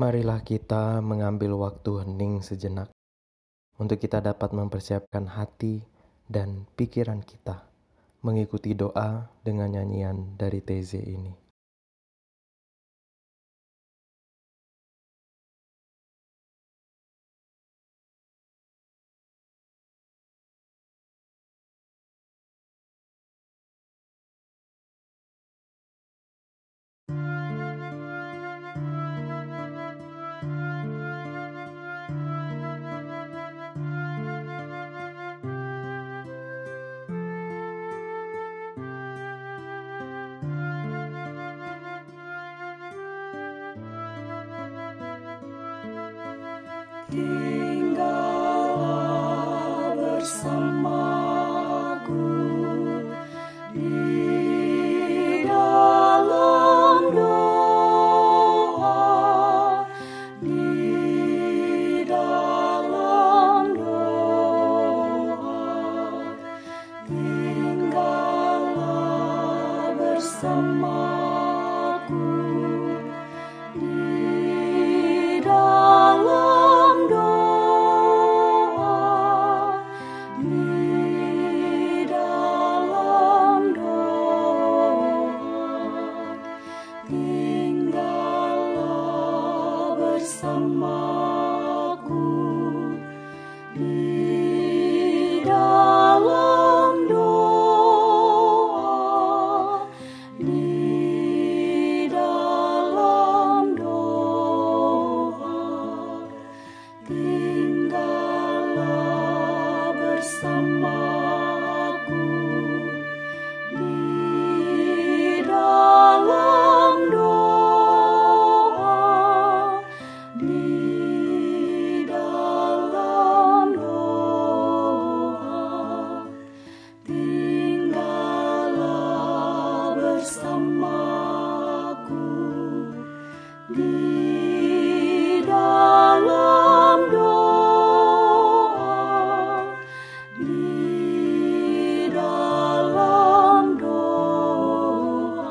Marilah kita mengambil waktu hening sejenak untuk kita dapat mempersiapkan hati dan pikiran kita mengikuti doa dengan nyanyian dari Teze ini. Tinggallah bersamaku di dalam doa, di dalam doa. Tinggallah bersamaku di dalam doa, di dalam doa. Tinggallah bersamaku di dalam doa, di dalam doa. Tinggallah bersamaku di dalam doa, di dalam doa. Tinggallah bersamaku di dalam doa, di dalam doa.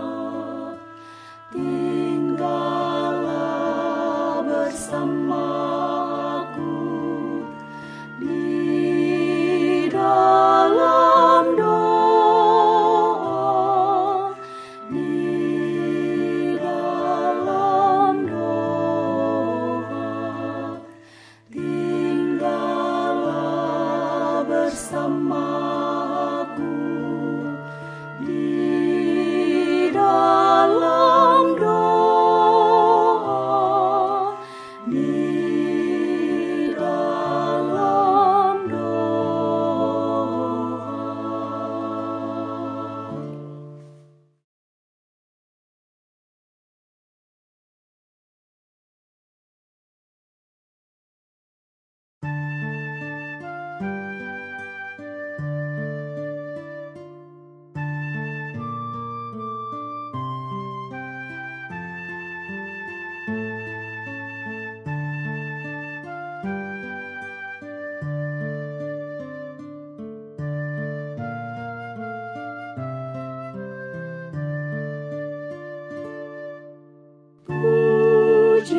Tinggallah bersamaku di dalam doa, di dalam doa. Tinggallah bersamaku di dalam doa, di dalam doa.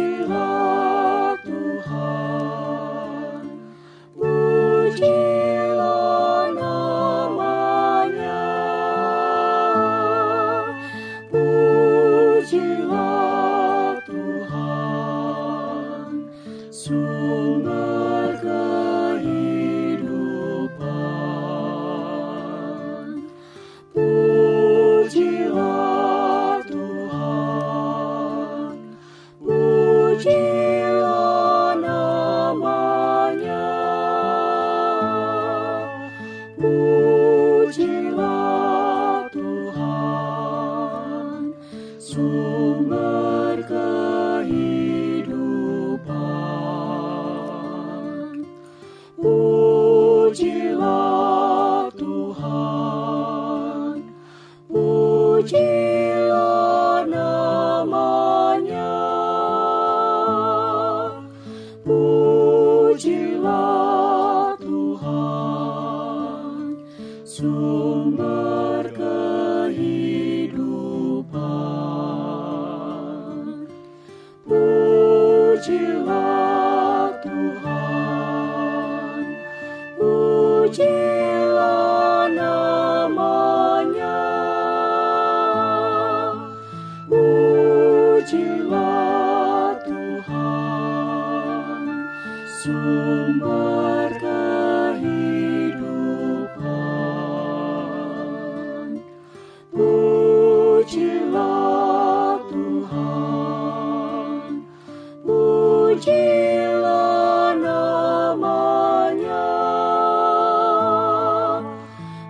Pujilah Tuhan, pujilah nama-Nya. Pujilah Tuhan, sumber kehidupan. Pujilah Tuhan, pujilah nama-Nya. Pujilah Tuhan, sumber kehidupan. Pujilah Tuhan, pujilah nama-Nya. Pujilah Tuhan, sumber kehidupan. Pujilah namanya, pujilah Tuhan, sumber kehidupan. Pujilah Tuhan, pujilah namanya,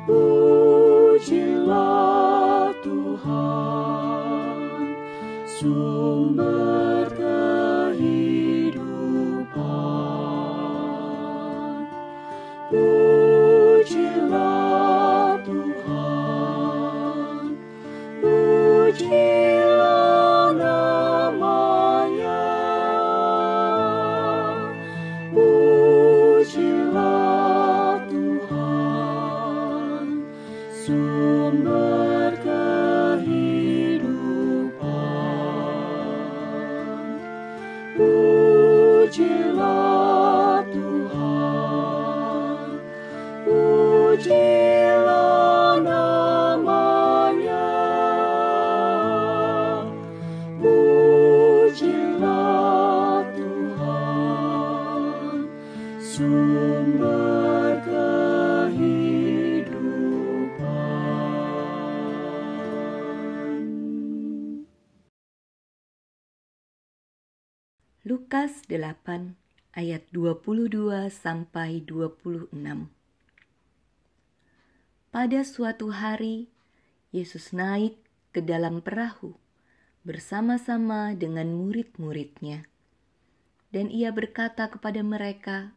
pujilah Tuhan, sumber kehidupan. Pujilah Tuhan, pujilah namanya, pujilah Tuhan, sumber kehidupan. Pujilah Tuhan, pujilah namanya, pujilah Tuhan, sumber kehidupan. Lukas 8 ayat 22 sampai 26. Pada suatu hari, Yesus naik ke dalam perahu bersama-sama dengan murid-muridnya. Dan ia berkata kepada mereka,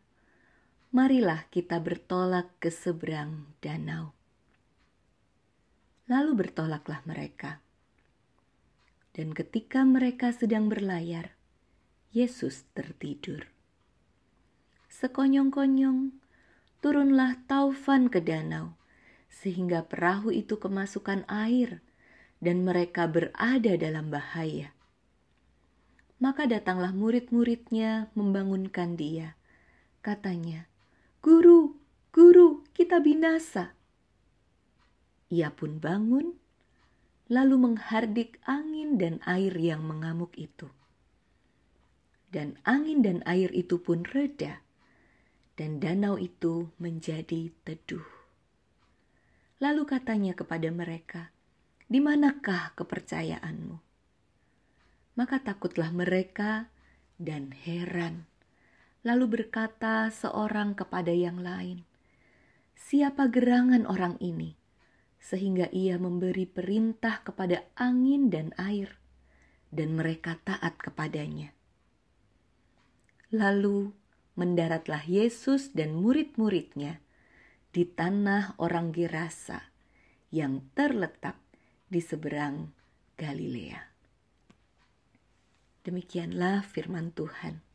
"Marilah kita bertolak ke seberang danau." Lalu bertolaklah mereka. Dan ketika mereka sedang berlayar, Yesus tertidur. Sekonyong-konyong, turunlah taufan ke danau, sehingga perahu itu kemasukan air, dan mereka berada dalam bahaya. Maka datanglah murid-muridnya membangunkan dia. Katanya, "Guru, Guru, kita binasa." Ia pun bangun, lalu menghardik angin dan air yang mengamuk itu. Dan angin dan air itu pun reda, dan danau itu menjadi teduh. Lalu katanya kepada mereka, "Di manakah kepercayaanmu?" Maka takutlah mereka dan heran. Lalu berkata seorang kepada yang lain, "Siapa gerangan orang ini, sehingga ia memberi perintah kepada angin dan air, dan mereka taat kepadanya?" Lalu mendaratlah Yesus dan murid-muridnya di tanah orang Gerasa yang terletak di seberang Galilea. Demikianlah firman Tuhan.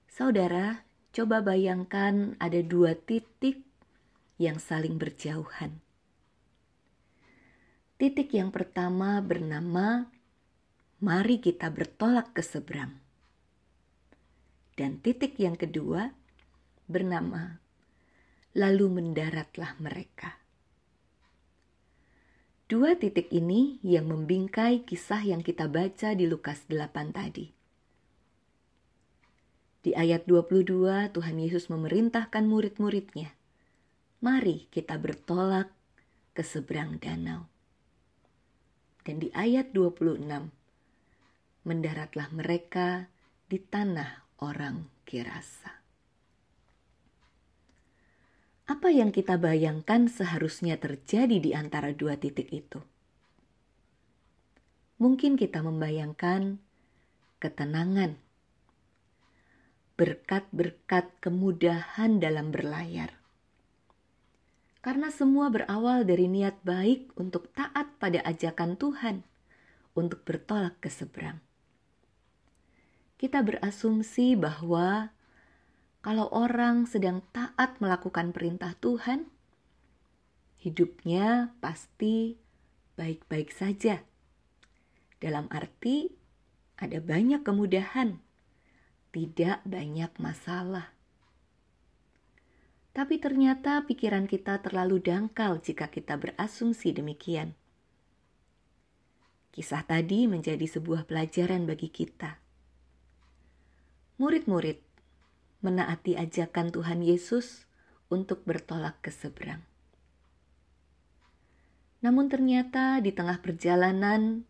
Saudara, coba bayangkan ada dua titik yang saling berjauhan. Titik yang pertama bernama, "Mari kita bertolak ke seberang." Dan titik yang kedua bernama, "Lalu mendaratlah mereka." Dua titik ini yang membingkai kisah yang kita baca di Lukas 8 tadi. Di ayat 22 Tuhan Yesus memerintahkan murid-muridnya, "Mari kita bertolak ke seberang danau." Dan di ayat 26, mendaratlah mereka di tanah orang Gerasa. Apa yang kita bayangkan seharusnya terjadi di antara dua titik itu? Mungkin kita membayangkan ketenangan, berkat-berkat kemudahan dalam berlayar. Karena semua berawal dari niat baik untuk taat pada ajakan Tuhan untuk bertolak ke seberang. Kita berasumsi bahwa kalau orang sedang taat melakukan perintah Tuhan, hidupnya pasti baik-baik saja. Dalam arti ada banyak kemudahan, tidak banyak masalah. Tapi ternyata pikiran kita terlalu dangkal jika kita berasumsi demikian. Kisah tadi menjadi sebuah pelajaran bagi kita. Murid-murid menaati ajakan Tuhan Yesus untuk bertolak ke seberang. Namun ternyata di tengah perjalanan,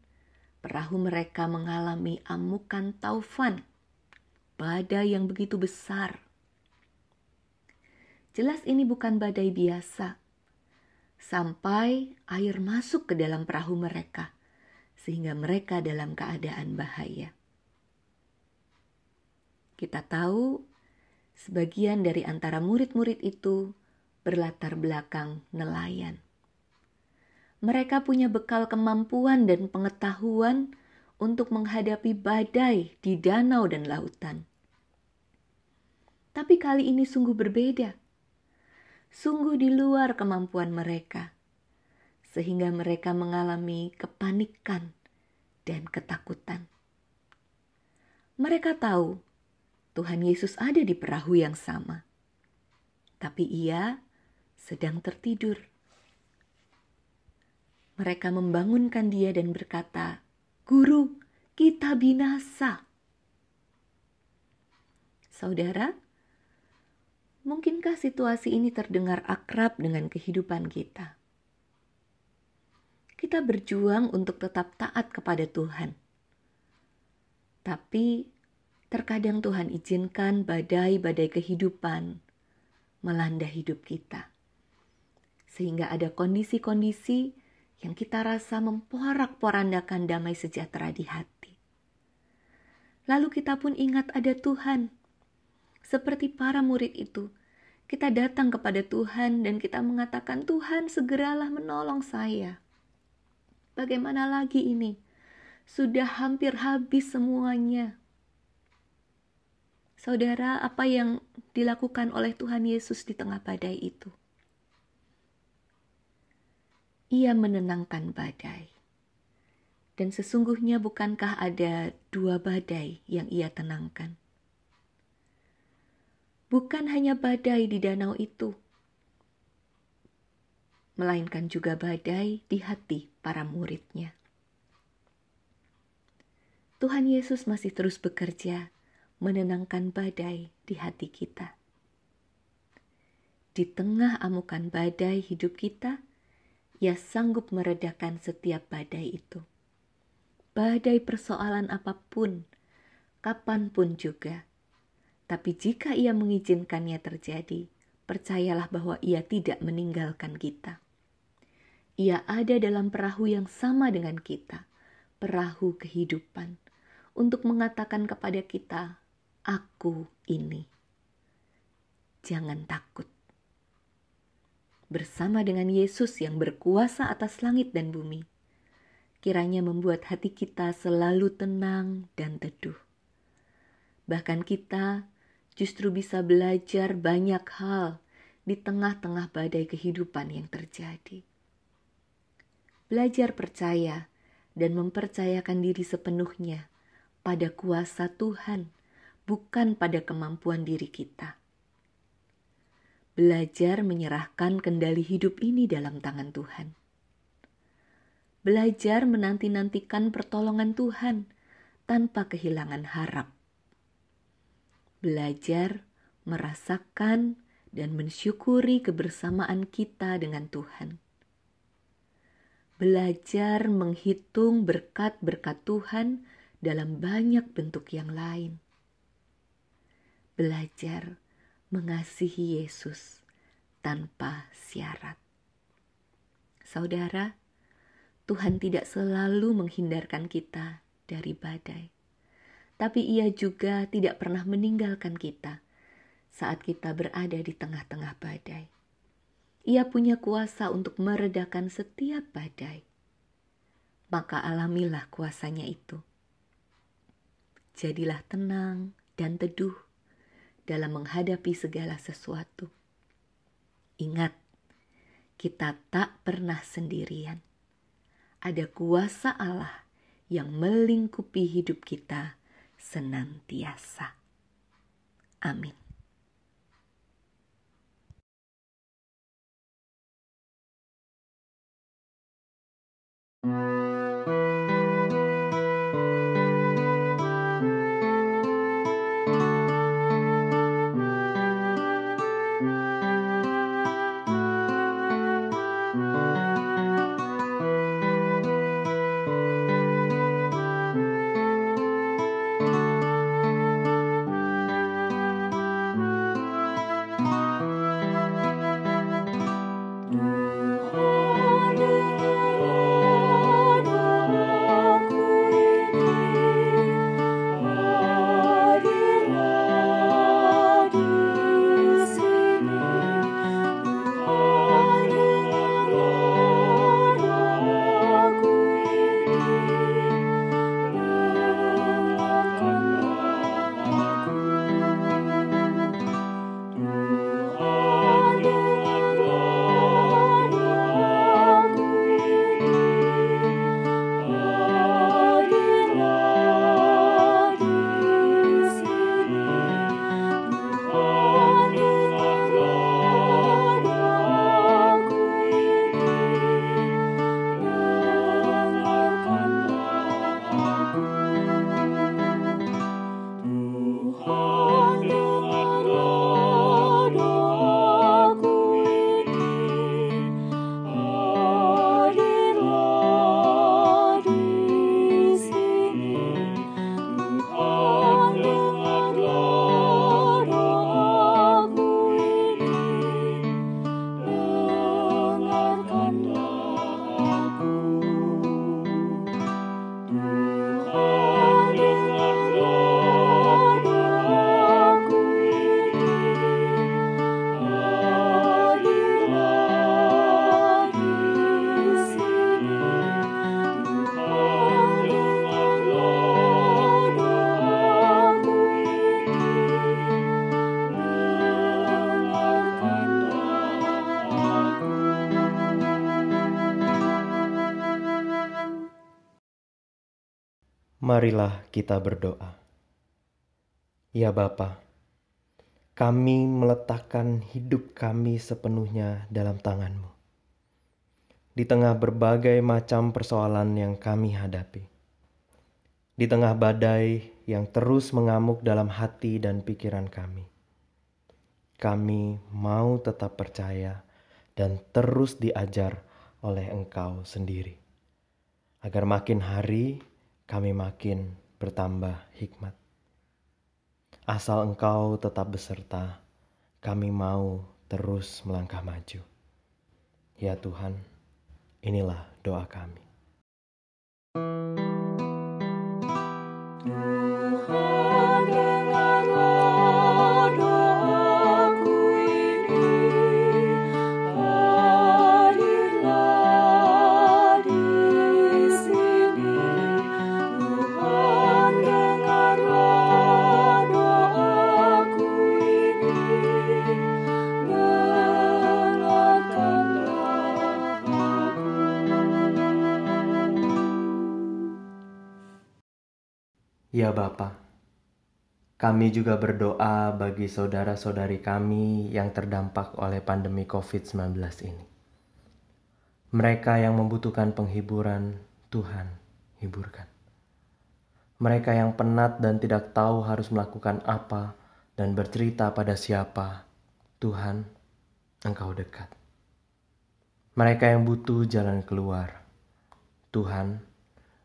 perahu mereka mengalami amukan taufan, badai yang begitu besar. Jelas ini bukan badai biasa, sampai air masuk ke dalam perahu mereka, sehingga mereka dalam keadaan bahaya. Kita tahu, sebagian dari antara murid-murid itu berlatar belakang nelayan. Mereka punya bekal kemampuan dan pengetahuan untuk menghadapi badai di danau dan lautan. Tapi kali ini sungguh berbeda. Sungguh di luar kemampuan mereka, sehingga mereka mengalami kepanikan dan ketakutan. Mereka tahu Tuhan Yesus ada di perahu yang sama, tapi ia sedang tertidur. Mereka membangunkan dia dan berkata, "Guru, kita binasa." Saudara, mungkinkah situasi ini terdengar akrab dengan kehidupan kita? Kita berjuang untuk tetap taat kepada Tuhan. Tapi terkadang Tuhan izinkan badai-badai kehidupan melanda hidup kita. Sehingga ada kondisi-kondisi yang kita rasa memporak-porandakan damai sejahtera di hati. Lalu kita pun ingat ada Tuhan. Seperti para murid itu, kita datang kepada Tuhan dan kita mengatakan, "Tuhan, segeralah menolong saya. Bagaimana lagi ini? Sudah hampir habis semuanya." Saudara, apa yang dilakukan oleh Tuhan Yesus di tengah badai itu? Ia menenangkan badai. Dan sesungguhnya bukankah ada 2 badai yang ia tenangkan? Bukan hanya badai di danau itu, melainkan juga badai di hati para muridnya. Tuhan Yesus masih terus bekerja menenangkan badai di hati kita. Di tengah amukan badai hidup kita, ia sanggup meredakan setiap badai itu. Badai persoalan apapun, kapanpun juga. Tapi jika ia mengizinkannya terjadi, percayalah bahwa ia tidak meninggalkan kita. Ia ada dalam perahu yang sama dengan kita, perahu kehidupan, untuk mengatakan kepada kita, "Aku ini." Jangan takut. Bersama dengan Yesus yang berkuasa atas langit dan bumi, kiranya membuat hati kita selalu tenang dan teduh. Bahkan kita justru bisa belajar banyak hal di tengah-tengah badai kehidupan yang terjadi. Belajar percaya dan mempercayakan diri sepenuhnya pada kuasa Tuhan, bukan pada kemampuan diri kita. Belajar menyerahkan kendali hidup ini dalam tangan Tuhan. Belajar menanti-nantikan pertolongan Tuhan tanpa kehilangan harap. Belajar merasakan dan mensyukuri kebersamaan kita dengan Tuhan. Belajar menghitung berkat-berkat Tuhan dalam banyak bentuk yang lain. Belajar mengasihi Yesus tanpa syarat. Saudara, Tuhan tidak selalu menghindarkan kita dari badai, tapi Ia juga tidak pernah meninggalkan kita saat kita berada di tengah-tengah badai. Ia punya kuasa untuk meredakan setiap badai. Maka alamilah kuasanya itu. Jadilah tenang dan teduh dalam menghadapi segala sesuatu. Ingat, kita tak pernah sendirian. Ada kuasa Allah yang melingkupi hidup kita senantiasa. Amin. Marilah kita berdoa. Ya Bapa, kami meletakkan hidup kami sepenuhnya dalam tangan-Mu. Di tengah berbagai macam persoalan yang kami hadapi. Di tengah badai yang terus mengamuk dalam hati dan pikiran kami. Kami mau tetap percaya dan terus diajar oleh Engkau sendiri. Agar makin hari kami makin bertambah hikmat. Asal Engkau tetap beserta, kami mau terus melangkah maju. Ya Tuhan, inilah doa kami. Tuhan, dengarlah doaku ini. Hadirlah di sini. Tuhan, dengarlah doaku ini. Dengarkanlah aku. Ya Bapa, kami juga berdoa bagi saudara-saudari kami yang terdampak oleh pandemi COVID-19 ini. Mereka yang membutuhkan penghiburan, Tuhan, hiburkan. Mereka yang penat dan tidak tahu harus melakukan apa dan bercerita pada siapa, Tuhan, Engkau dekat. Mereka yang butuh jalan keluar, Tuhan,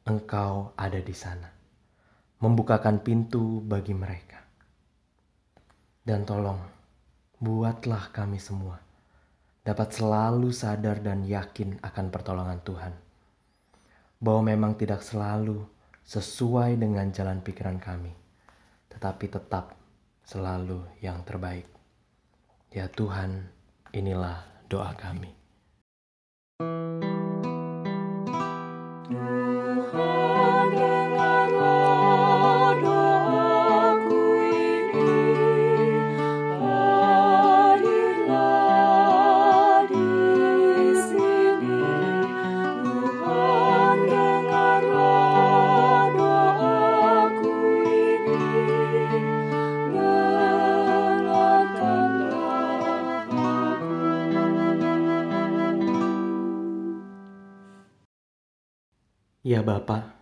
Engkau ada di sana. Membukakan pintu bagi mereka. Dan tolong, buatlah kami semua dapat selalu sadar dan yakin akan pertolongan Tuhan. Bahwa memang tidak selalu sesuai dengan jalan pikiran kami, tetapi tetap selalu yang terbaik. Ya Tuhan, inilah doa kami. Tuhan, dengarlah doaku ini. Hadirlah di sini. Tuhan, dengarlah doaku ini. Dengarkanlah aku. Ya Bapa,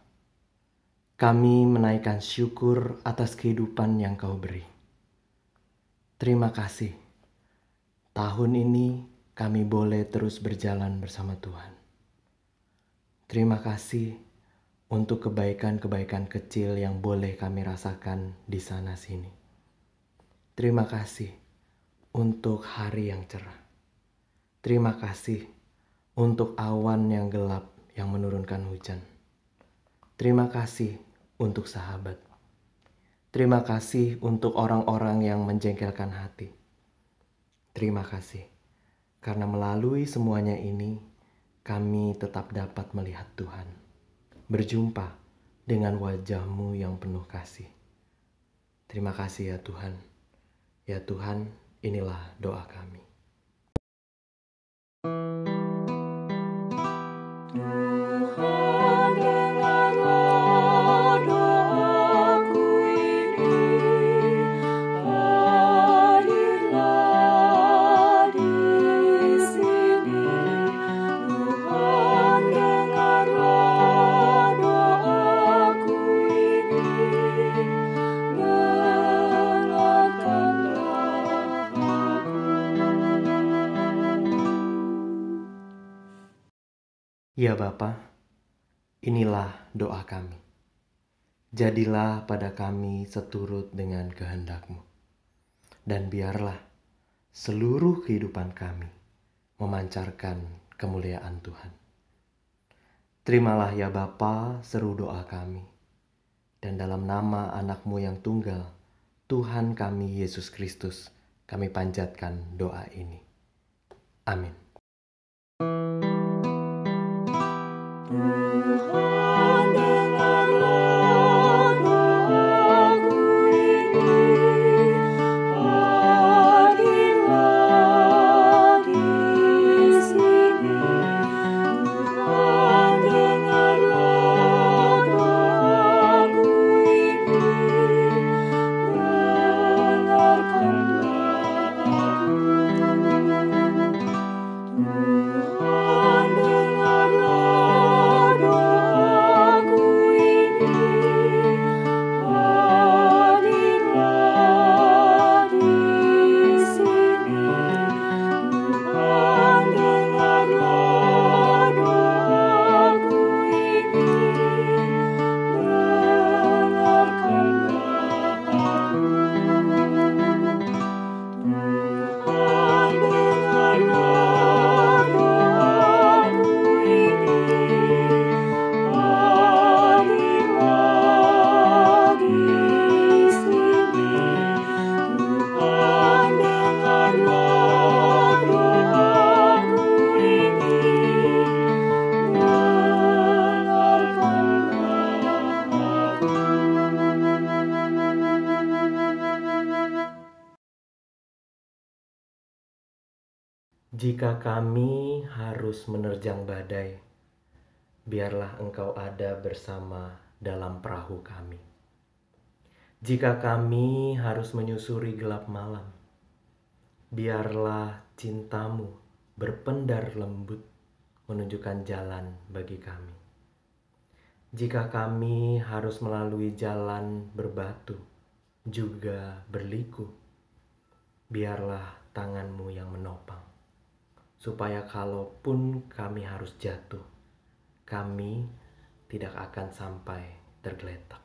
kami menaikkan syukur atas kehidupan yang Kau beri. Terima kasih. Tahun ini kami boleh terus berjalan bersama Tuhan. Terima kasih untuk kebaikan-kebaikan kecil yang boleh kami rasakan di sana-sini. Terima kasih untuk hari yang cerah. Terima kasih untuk awan yang gelap yang menurunkan hujan. Terima kasih untuk sahabat. Terima kasih untuk orang-orang yang menjengkelkan hati. Terima kasih, karena melalui semuanya ini, kami tetap dapat melihat Tuhan, berjumpa dengan wajah-Mu yang penuh kasih. Terima kasih ya Tuhan. Ya Tuhan, inilah doa kami. Tuhan, dengarlah doaku ini. Hadirlah di sini. Tuhan, dengarlah doaku ini. Dengarkanlah aku. Ya Bapa, inilah doa kami. Jadilah pada kami seturut dengan kehendak-Mu. Dan biarlah seluruh kehidupan kami memancarkan kemuliaan Tuhan. Terimalah ya Bapa seru doa kami. Dan dalam nama anak-Mu yang tunggal, Tuhan kami Yesus Kristus, kami panjatkan doa ini. Amin. Tuhan, dengarlah doaku ini. Hadirlah di sini. Tuhan, dengarlah doaku ini. Dengarkanlah aku. Tuhan, dengarlah doaku ini. Hadirlah di sini. Tuhan, dengarlah doaku ini. Dengarkanlah aku. Tuhan, dengarlah doaku ini. Hadirlah di sini. Tuhan, dengarlah doaku ini. Dengarkanlah aku. Jika kami harus menerjang badai, biarlah Engkau ada bersama dalam perahu kami. Jika kami harus menyusuri gelap malam, biarlah cinta-Mu berpendar lembut menunjukkan jalan bagi kami. Jika kami harus melalui jalan berbatu, juga berliku, biarlah tangan-Mu yang menopang, supaya kalaupun kami harus jatuh, kami tidak akan sampai tergeletak.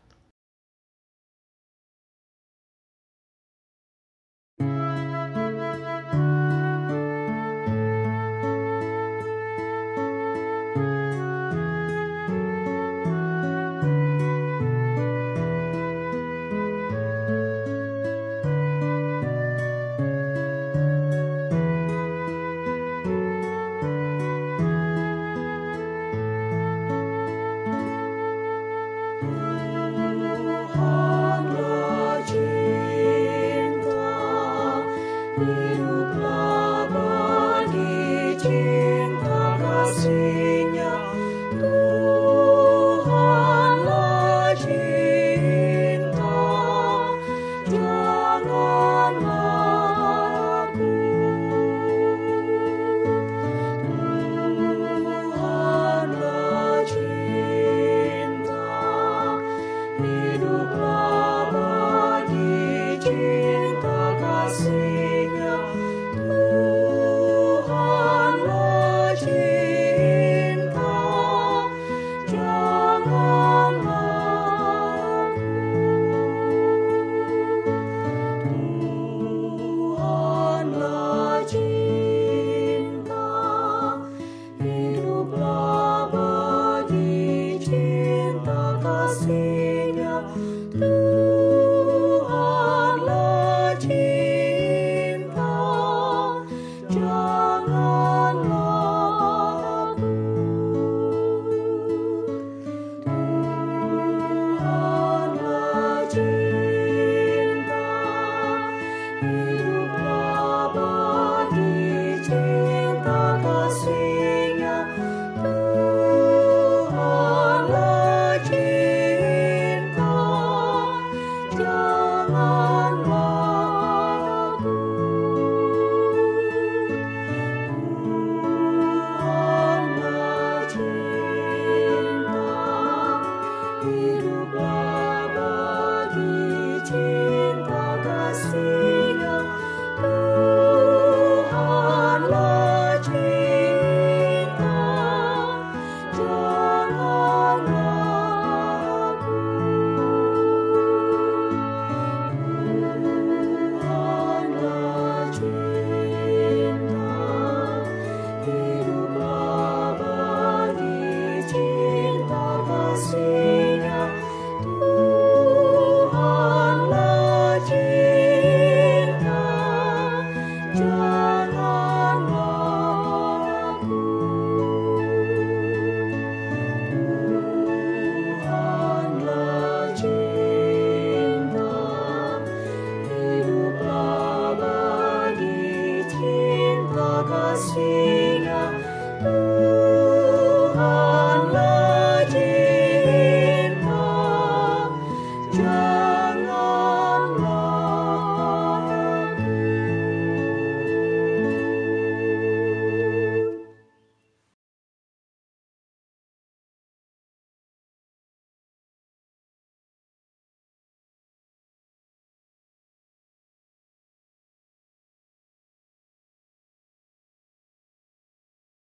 kasih-Nya